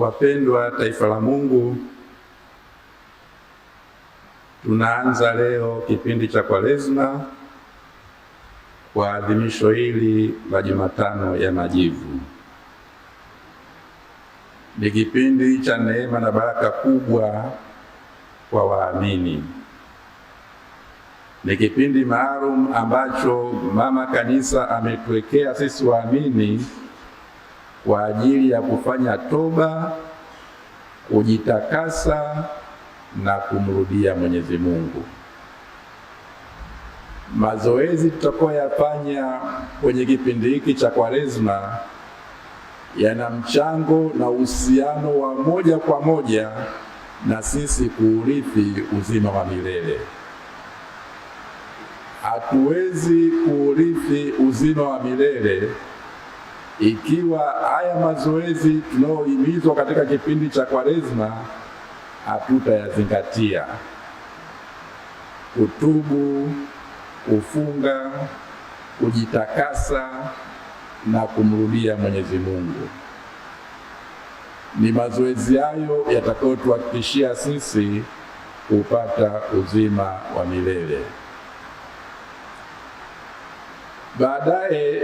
Wapendwa taifa la Mungu, tunaanza leo kipindi cha Kwaresma kwa adhimisho hili la Jumatano ya Majivu. Ni kipindi cha neema na baraka kubwa kwa waamini. Ni kipindi maalum ambacho Mama Kanisa ametuwekea sisi waamini kwa ajili ya kufanya toba, kujitakasa na kumrudia Mwenyezi Mungu. Mazoezi tutakayoyafanya kwenye kipindi hiki cha Kwaresma yana mchango na uhusiano wa moja kwa moja na sisi kuurithi uzima wa milele. Hatuwezi kuurithi uzima wa milele ikiwa haya mazoezi tunayohimizwa katika kipindi cha Kwaresma hatutayazingatia: kutubu, kufunga, kujitakasa na kumrudia Mwenyezi Mungu. Ni mazoezi hayo yatakayotuhakikishia sisi kupata uzima wa milele. Baadaye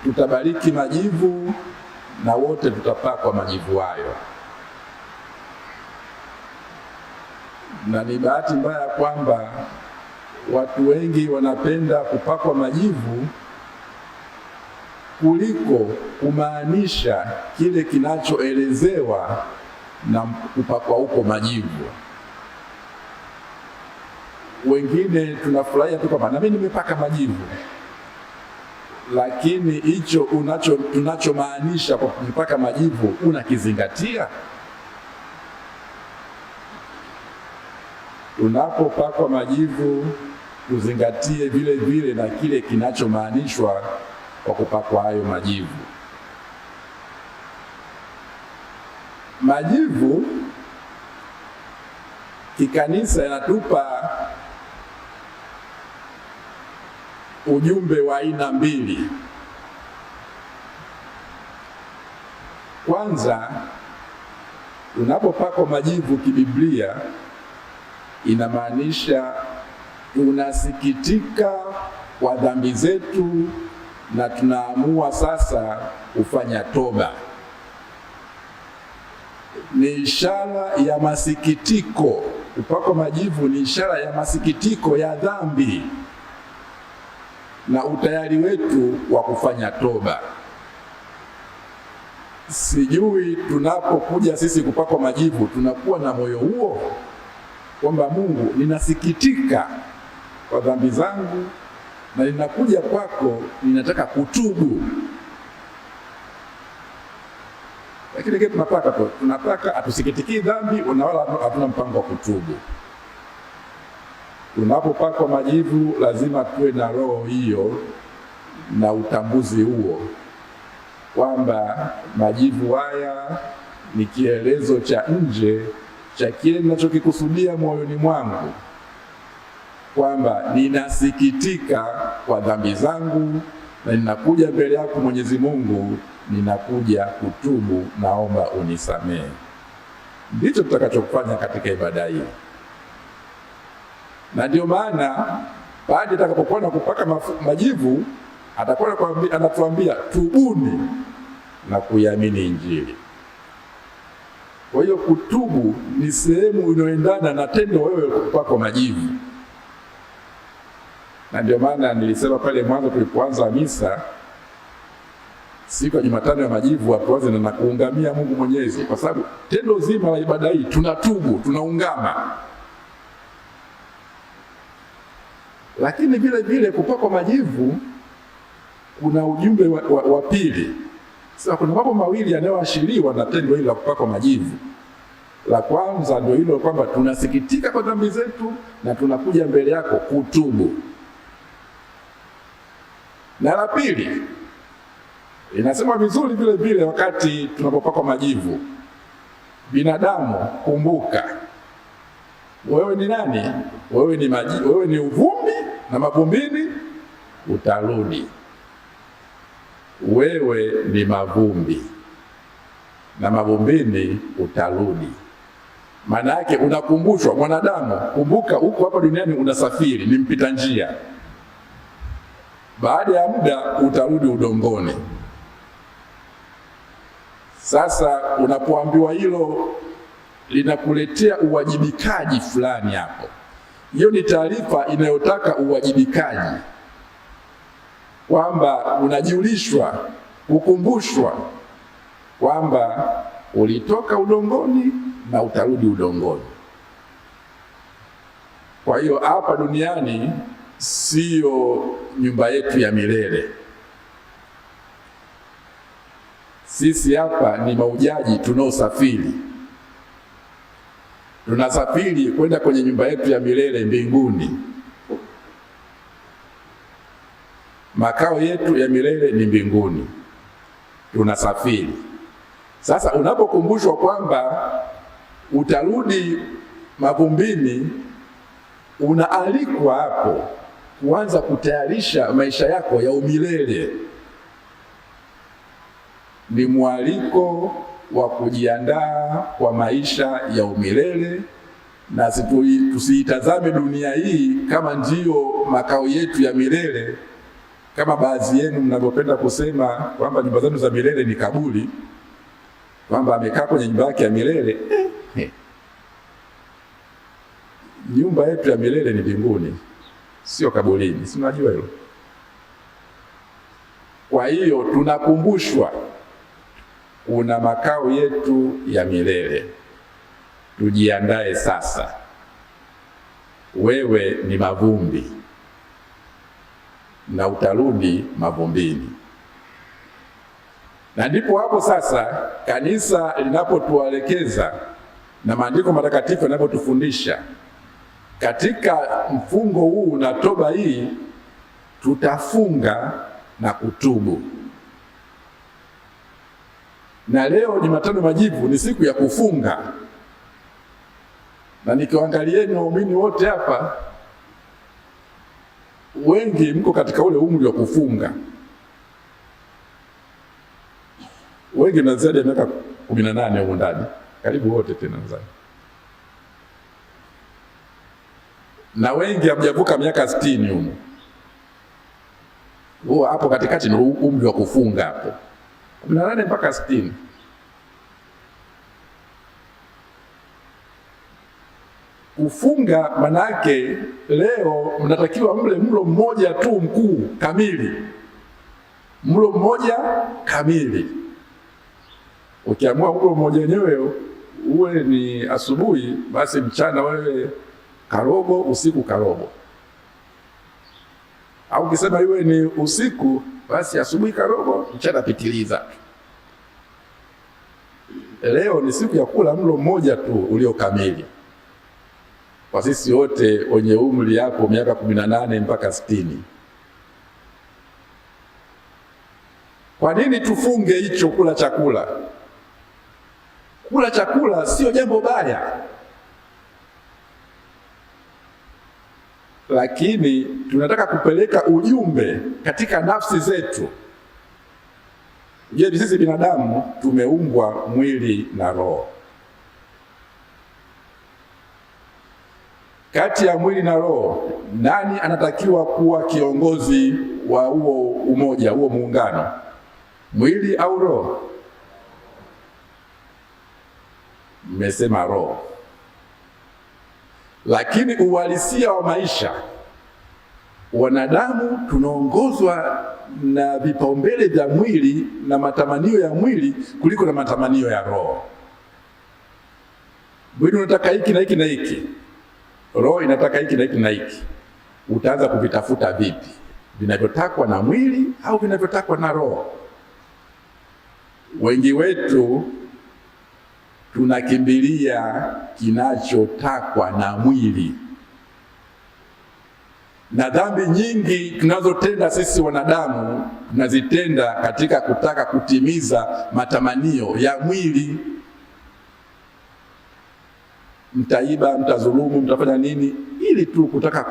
tutabariki majivu na wote tutapakwa majivu hayo. Na ni bahati mbaya kwamba watu wengi wanapenda kupakwa majivu kuliko kumaanisha kile kinachoelezewa na kupakwa huko majivu. Wengine tunafurahia tu kwamba na mimi nimepaka majivu, lakini hicho tunachomaanisha kwa kupaka majivu unakizingatia? Tunapopakwa majivu tuzingatie vile vile na kile kinachomaanishwa kwa kupakwa hayo majivu. Majivu kikanisa yanatupa ujumbe wa aina mbili. Kwanza, tunapopakwa majivu kibiblia inamaanisha tunasikitika kwa dhambi zetu na tunaamua sasa kufanya toba. Ni ishara ya masikitiko. Kupakwa majivu ni ishara ya masikitiko ya dhambi na utayari wetu wa kufanya toba. Sijui tunapokuja sisi kupakwa majivu tunakuwa na moyo huo kwamba Mungu, ninasikitika kwa dhambi zangu na ninakuja kwako, ninataka kutubu. Lakini kile tunapaka hatusikitiki dhambi na wala hatuna mpango wa kutubu. Tunapopakwa majivu lazima tuwe na roho hiyo na utambuzi huo kwamba majivu haya ni kielezo cha nje cha kile ninachokikusudia moyoni mwangu, kwamba ninasikitika kwa dhambi zangu na ninakuja mbele yako Mwenyezi Mungu, ninakuja kutubu, naomba unisamehe. Ndicho tutakachofanya katika ibada hii. Na ndio maana baada atakapokuwa na kupaka majivu atakuwa anatuambia tubuni na kuiamini Injili. Kwa hiyo kutubu ni sehemu inayoendana na tendo wewe kupakwa majivu. Na ndio maana nilisema pale mwanzo tulipoanza misa siku ya Jumatano ya Majivu tuanze na kuungamia Mungu Mwenyezi, kwa sababu tendo zima la ibada hii tunatubu, tunaungama. Lakini vile vile kupakwa majivu kuna ujumbe wa pili. Sasa kuna mambo mawili yanayoashiriwa na tendo hili la kupakwa majivu. La kwanza ndio hilo kwamba tunasikitika kwa dhambi zetu na tunakuja mbele yako kutubu. Na la pili inasema vizuri vile vile wakati tunapopakwa majivu: binadamu, kumbuka wewe ni nani? Wewe ni uvumbi na mavumbini utarudi. Wewe ni mavumbi. na mavumbini utarudi. Maana yake unakumbushwa, mwanadamu, kumbuka huko hapa duniani unasafiri, ni mpita njia. Baada ya muda utarudi udongoni. Sasa unapoambiwa hilo, linakuletea uwajibikaji fulani hapo. Hiyo ni taarifa inayotaka uwajibikaji, kwamba unajulishwa, kukumbushwa kwamba ulitoka udongoni na utarudi udongoni. Kwa hiyo hapa duniani siyo nyumba yetu ya milele. Sisi hapa ni mahujaji tunaosafiri. Tunasafiri kwenda kwenye nyumba yetu ya milele mbinguni. Makao yetu ya milele ni mbinguni. Tunasafiri. Sasa unapokumbushwa kwamba utarudi mavumbini, unaalikwa hapo kuanza kutayarisha maisha yako ya umilele. Ni mwaliko wa kujiandaa kwa maisha ya umilele, na tusiitazame dunia hii kama ndio makao yetu ya milele, kama baadhi yenu mnavyopenda kusema kwamba nyumba zenu za milele ni kaburi, kwamba amekaa kwenye nyumba yake ya milele. Nyumba yetu ya milele ni mbinguni, sio kaburini. Si unajua hilo? Kwa hiyo tunakumbushwa kuna makao yetu ya milele. Tujiandae sasa. Wewe ni mavumbi na utarudi mavumbini. Na ndipo hapo sasa kanisa linapotuelekeza na maandiko matakatifu yanapotufundisha katika mfungo huu na toba hii, tutafunga na kutubu. Na leo Jumatano Majivu ni siku ya kufunga, na nikiwaangalieni waumini wote hapa, wengi mko katika ule umri wa kufunga. Wengi na zaidi ya miaka 18 huko ndani, karibu wote tena nadhani. Na wengi hamjavuka miaka 60 huko. Huo hapo katikati ni umri wa kufunga hapo. 18 mpaka 60. Kufunga manake leo mnatakiwa mle mlo mmoja tu mkuu kamili. Mlo mmoja kamili. Ukiamua mlo mmoja wenyewe uwe ni asubuhi, basi mchana wewe karobo, usiku karobo. Au ukisema iwe ni usiku, basi asubuhi karobo, mchana pitiliza. Leo ni siku ya kula mlo mmoja tu ulio kamili. Kwa sisi wote wenye umri hapo miaka 18 mpaka 60. Kwa nini tufunge hicho kula chakula? Kula chakula sio jambo baya, lakini tunataka kupeleka ujumbe katika nafsi zetu. Je, sisi binadamu tumeumbwa mwili na roho. Kati ya mwili na roho, nani anatakiwa kuwa kiongozi wa huo umoja, huo muungano? Mwili au roho? Mmesema roho. Lakini uhalisia wa maisha, wanadamu tunaongozwa na vipaumbele vya mwili na matamanio ya mwili kuliko na matamanio ya roho. Mwili unataka hiki na hiki na hiki, roho inataka hiki na hiki na hiki. Utaanza kuvitafuta vipi? Vinavyotakwa na mwili au vinavyotakwa na roho? Wengi wetu tunakimbilia kinachotakwa na mwili. Na dhambi nyingi tunazotenda sisi wanadamu tunazitenda katika kutaka kutimiza matamanio ya mwili. Mtaiba, mtazulumu, mtafanya nini ili tu kutaka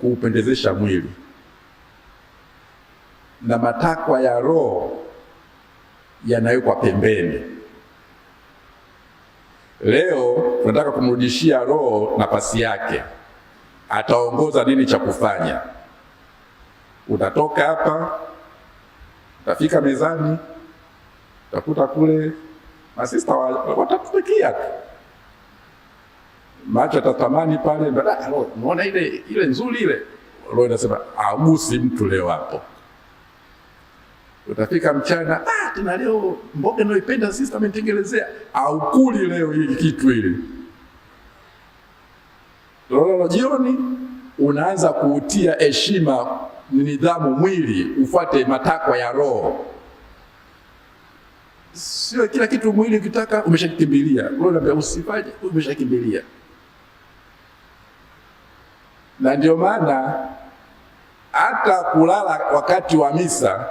kuupendezesha mwili. Na matakwa ya roho yanawekwa pembeni. Leo tunataka kumrudishia Roho nafasi yake, ataongoza nini cha kufanya. Utatoka hapa, utafika mezani, utakuta kule masista watakupikia tu, macho atatamani pale, unaona ile nzuri ile. Roho inasema agusi mtu leo hapo. Utafika mchana, tena leo mboga naipenda sister amenitengelezea, au kuli leo hili kitu hili. Lolo jioni unaanza kuutia heshima, nidhamu mwili, ufuate matakwa ya Roho. Sio kila kitu mwili ukitaka umeshakimbilia. Roho anambia usifanye, umeshakimbilia. Na ndio maana hata kulala wakati wa misa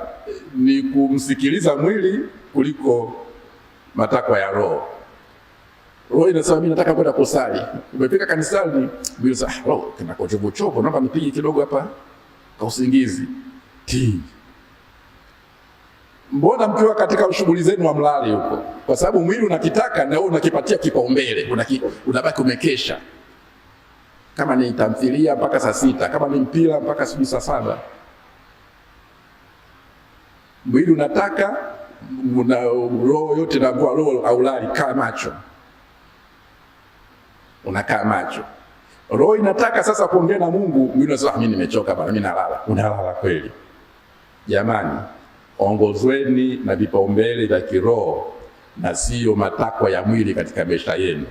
ni kumsikiliza mwili kuliko matakwa ya Roho. Roho inasema mimi nataka kwenda kusali. Umefika kanisani, mwili unasema Roho kuna kochovochovo, naomba nipige kidogo hapa kwa usingizi. Mbona mkiwa katika shughuli zenu wa mlali huko? Kwa sababu mwili unakitaka na wewe unakipatia kipaumbele, unabaki umekesha. Kama ni tamthilia mpaka saa 6, kama ni mpira mpaka saa 7. Mwili unataka, roho yote inaambiwa roho aulali, kaa macho. Unakaa macho. Roho inataka sasa kuongea na Mungu, mwili unasema mimi nimechoka bana, mimi nalala. Unalala kweli. Jamani, ongozweni na vipaumbele vya kiroho na sio matakwa ya mwili katika maisha yenu.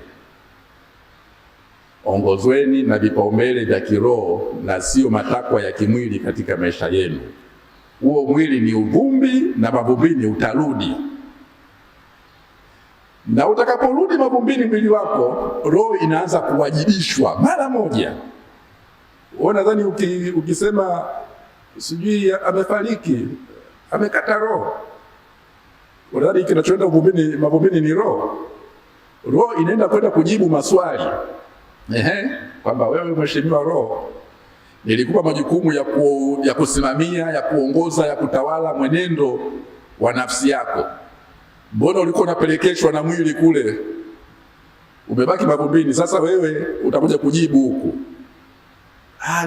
Ongozweni na vipaumbele vya kiroho na sio matakwa ya kimwili katika maisha yenu. Huo mwili ni uvumbi na mavumbini utarudi. Na utakaporudi mavumbini mwili wako, roho inaanza kuwajibishwa mara moja. Wewe nadhani ukisema sijui amefariki, amekata roho, unadhani kinachoenda mavumbini ni roho? Roho inaenda kwenda kujibu maswali. Kwamba wewe mheshimiwa Roho, nilikupa majukumu ya kusimamia, ya kuongoza, ya kutawala mwenendo wa nafsi yako. Mbona ulikuwa unapelekeshwa na mwili kule? Umebaki mavumbini. Sasa wewe utakuja kujibu huku.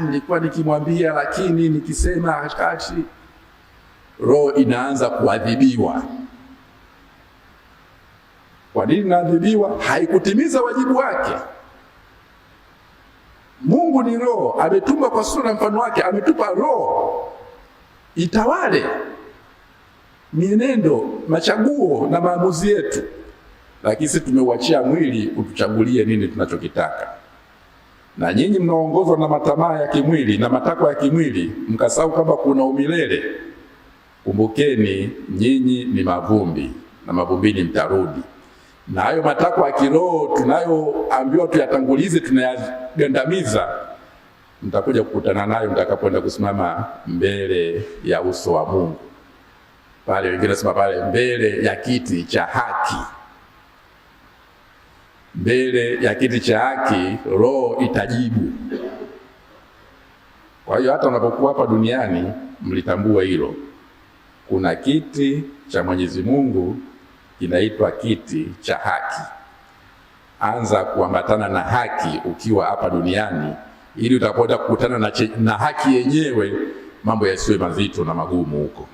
Nilikuwa nikimwambia lakini nikisema hakachi. Roho inaanza kuadhibiwa. Kwa nini inaadhibiwa? Haikutimiza wajibu wake. Mungu ni roho, ametumba kwa sura mfano wake, ametupa roho itawale mienendo, machaguo na maamuzi yetu. Lakini sisi tumeuachia mwili utuchagulie nini tunachokitaka. Na nyinyi mnaongozwa na matamaa ya kimwili na matakwa ya kimwili, mkasahau kwamba kuna umilele. Kumbukeni nyinyi ni mavumbi na mavumbini mtarudi. Na hayo matakwa ya kiroho tunayoambiwa tuyatangulize, tunayagandamiza, mtakuja kukutana nayo mtakapoenda kusimama mbele ya uso wa Mungu. Pale wengine nasema pale mbele ya kiti cha haki. Mbele ya kiti cha haki roho itajibu. Kwa hiyo hata unapokuwa hapa duniani mlitambua hilo. Kuna kiti cha Mwenyezi Mungu kinaitwa kiti cha haki. Anza kuambatana na haki ukiwa hapa duniani, ili utakwenda kukutana na haki yenyewe, mambo yasiwe mazito na magumu huko.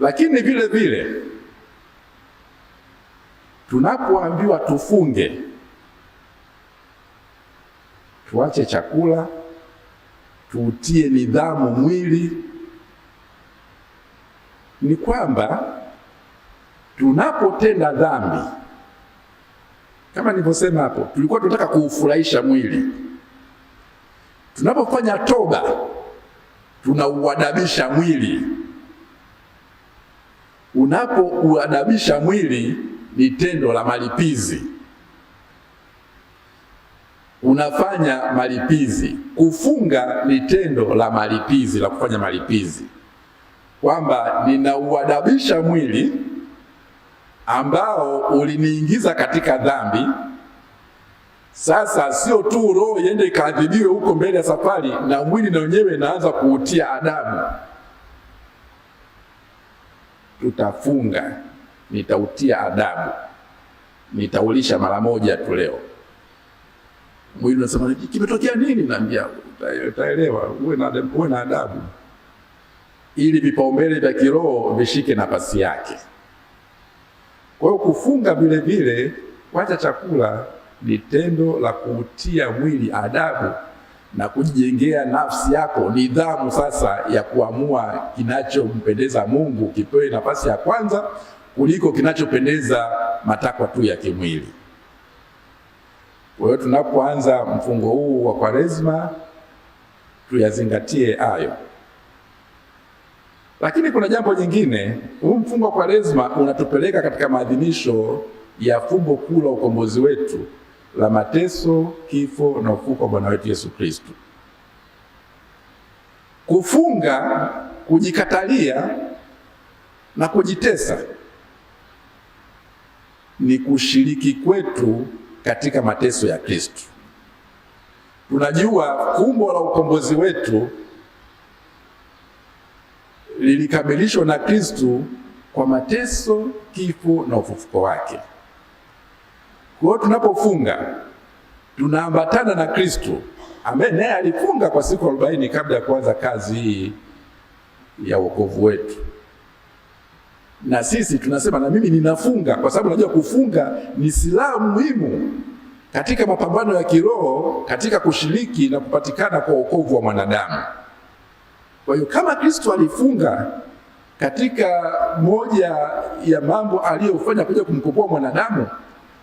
Lakini vile vile tunapoambiwa tufunge, tuache chakula, tuutie nidhamu mwili, ni kwamba tunapotenda dhambi, kama nilivyosema hapo, tulikuwa tunataka kuufurahisha mwili. Tunapofanya toba, tunauadabisha mwili. Unapouadabisha mwili ni tendo la malipizi. Unafanya malipizi. Kufunga ni tendo la malipizi, la kufanya malipizi. Kwamba ninauadabisha mwili ambao uliniingiza katika dhambi. Sasa sio tu roho iende ikaadhibiwe huko mbele ya safari, na mwili na wenyewe inaanza kuutia adabu. Tutafunga, nitautia adabu. nitaulisha mara moja tu leo. Mwili unasema kimetokea nini? Naambia utaelewa, uwe na adabu, ili vipaumbele vya kiroho vishike nafasi yake. Kwa hiyo kufunga vile vile, kuacha chakula ni tendo la kuutia mwili adabu na kujijengea nafsi yako nidhamu sasa ya kuamua kinachompendeza Mungu kipewe nafasi ya kwanza kuliko kinachopendeza matakwa tu ya kimwili. Kwa hiyo tunapoanza mfungo huu wa Kwaresma tuyazingatie hayo. Lakini kuna jambo jingine, huu mfungo wa Kwaresma unatupeleka katika maadhimisho ya fumbo kuu la ukombozi wetu la mateso, kifo na ufufuko wa Bwana wetu Yesu Kristo. Kufunga, kujikatalia na kujitesa ni kushiriki kwetu katika mateso ya Kristo. Tunajua fumbo la ukombozi wetu lilikamilishwa na Kristo kwa mateso, kifo na ufufuko wake. Kwa hiyo tunapofunga tunaambatana na Kristo ambaye naye alifunga kwa siku 40 kabla ya kuanza kazi hii ya wokovu wetu. Na sisi tunasema na mimi ninafunga, kwa sababu najua kufunga ni silaha muhimu katika mapambano ya kiroho, katika kushiriki na kupatikana kwa wokovu wa mwanadamu. Kwa hiyo kama Kristo alifunga katika moja ya mambo aliyofanya kuja kumkomboa mwanadamu,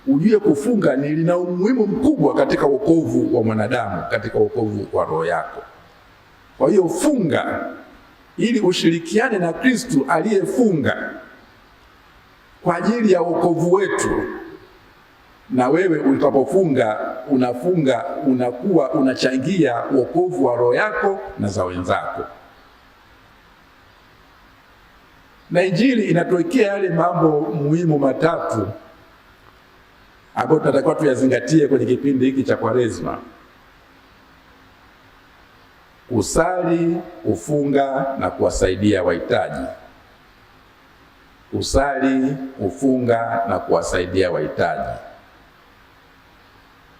ujue kufunga ni lina umuhimu mkubwa katika wokovu wa mwanadamu, katika wokovu wa roho yako. Kwa hiyo funga ili ushirikiane na Kristo aliyefunga kwa ajili ya wokovu wetu. Na wewe utakapofunga, unakuwa unachangia wokovu wa roho yako na za wenzako. Na Injili inatuwekea yale mambo muhimu matatu ambayo tunatakiwa tuyazingatie kwenye kipindi hiki cha Kwaresma: kusali, kufunga na kuwasaidia wahitaji. Kusali, kufunga na kuwasaidia wahitaji.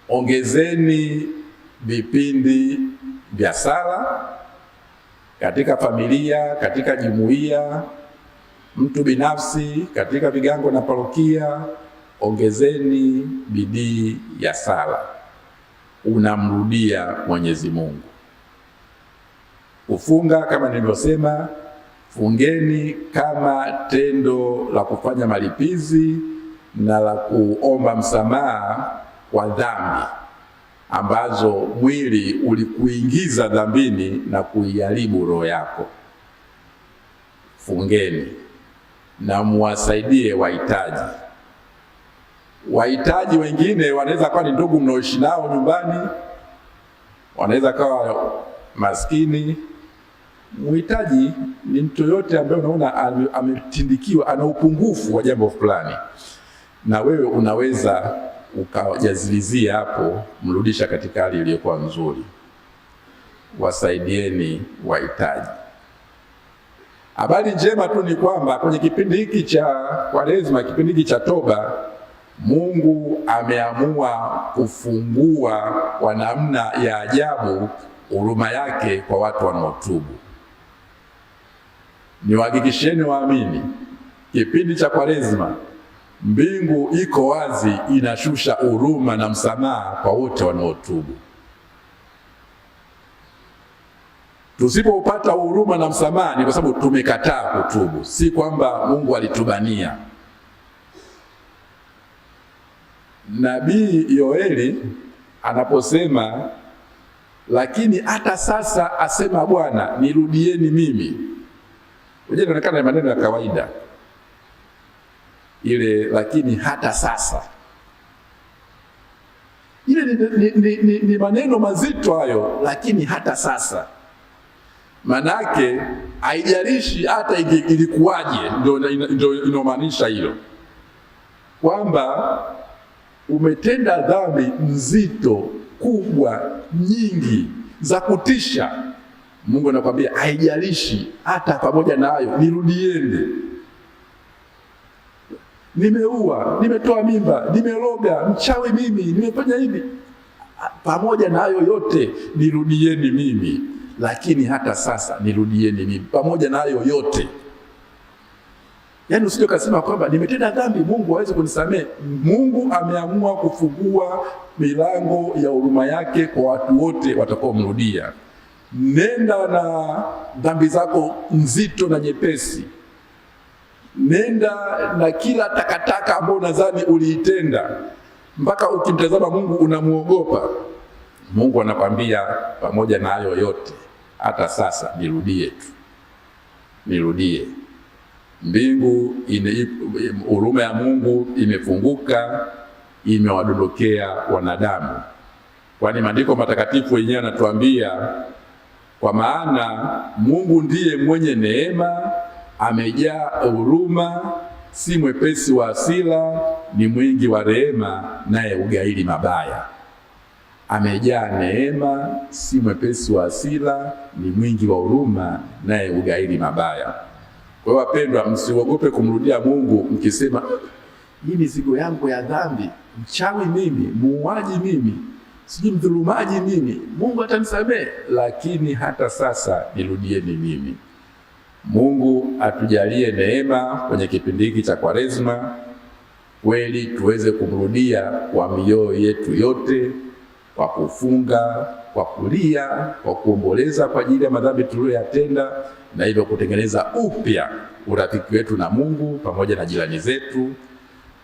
Ongezeni vipindi vya sala katika familia, katika jumuiya, mtu binafsi, katika vigango na parokia. Ongezeni bidii ya sala, unamrudia Mwenyezi Mungu. Kufunga kama nilivyosema, fungeni kama tendo la kufanya malipizi na la kuomba msamaha kwa dhambi ambazo mwili ulikuingiza dhambini na kuiharibu roho yako. Fungeni na muwasaidie wahitaji. Wahitaji wengine wanaweza kuwa ni ndugu mnaoishi nao nyumbani, wanaweza kuwa maskini. Mhitaji ni mtu yote ambaye unaona ametindikiwa, ana upungufu wa jambo fulani, na wewe unaweza ukajazilizia hapo, mrudisha katika hali iliyokuwa nzuri. Wasaidieni wahitaji. Habari njema tu ni kwamba kwenye kipindi hiki cha Kwaresma, kipindi hiki cha toba, Mungu ameamua kufungua kwa namna ya ajabu huruma yake kwa watu wanaotubu. Niwahakikisheni waamini, kipindi cha Kwaresma mbingu iko wazi, inashusha huruma na msamaha kwa wote wanaotubu. Tusipopata huruma na msamaha ni kwa sababu tumekataa kutubu, si kwamba Mungu alitubania. Nabii Yoeli anaposema, lakini hata sasa asema Bwana, nirudieni mimi. Unajua inaonekana ni maneno ya kawaida ile, lakini hata sasa ile ni maneno mazito hayo, lakini hata sasa. Manake haijalishi hata ilikuwaje, ndio inamaanisha hilo, kwamba umetenda dhambi nzito, kubwa, nyingi, za kutisha. Mungu anakuambia haijalishi, hata pamoja na hayo nirudieni. nimeua, nimetoa mimba, nimeroga, mchawi mimi, nimefanya hivi. Pamoja na hayo yote nirudieni mimi, lakini hata sasa nirudieni mimi. Pamoja na hayo yote, yaani usije kusema kwamba nimetenda dhambi Mungu hawezi kunisamehe. Mungu ameamua kufungua milango ya huruma yake kwa watu wote watakaomrudia. Nenda na dhambi zako nzito na nyepesi, nenda na kila takataka ambayo unadhani uliitenda, mpaka ukimtazama Mungu unamuogopa. Mungu anakwambia pamoja na hayo yote, hata sasa nirudie tu, nirudie. Mbingu huruma ya Mungu imefunguka, imewadondokea wanadamu. Kwani maandiko matakatifu yenyewe yanatuambia, kwa maana Mungu ndiye mwenye neema, amejaa huruma, si mwepesi wa hasira, ni mwingi wa rehema, naye hugairi mabaya. Amejaa neema, si mwepesi wa hasira, ni mwingi wa huruma, naye hugairi mabaya. Kwa hiyo wapendwa, msiogope kumrudia Mungu mkisema, hii mizigo yangu ya dhambi, mchawi mimi, muuaji mimi, sijui mdhulumaji mimi, Mungu atanisamehe. Lakini hata sasa nirudieni mimi. Mungu atujalie neema kwenye kipindi hiki cha Kwaresma, kweli tuweze kumrudia kwa mioyo yetu yote, kwa kufunga, kwa kulia, kwa kuomboleza kwa ajili ya madhambi tuliyoyatenda, na hivyo kutengeneza upya urafiki wetu na Mungu pamoja na jirani zetu.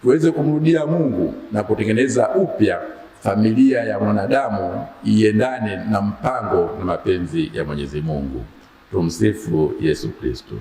Tuweze kumrudia Mungu na kutengeneza upya familia ya mwanadamu iendane na mpango na mapenzi ya Mwenyezi Mungu. Tumsifu Yesu Kristo.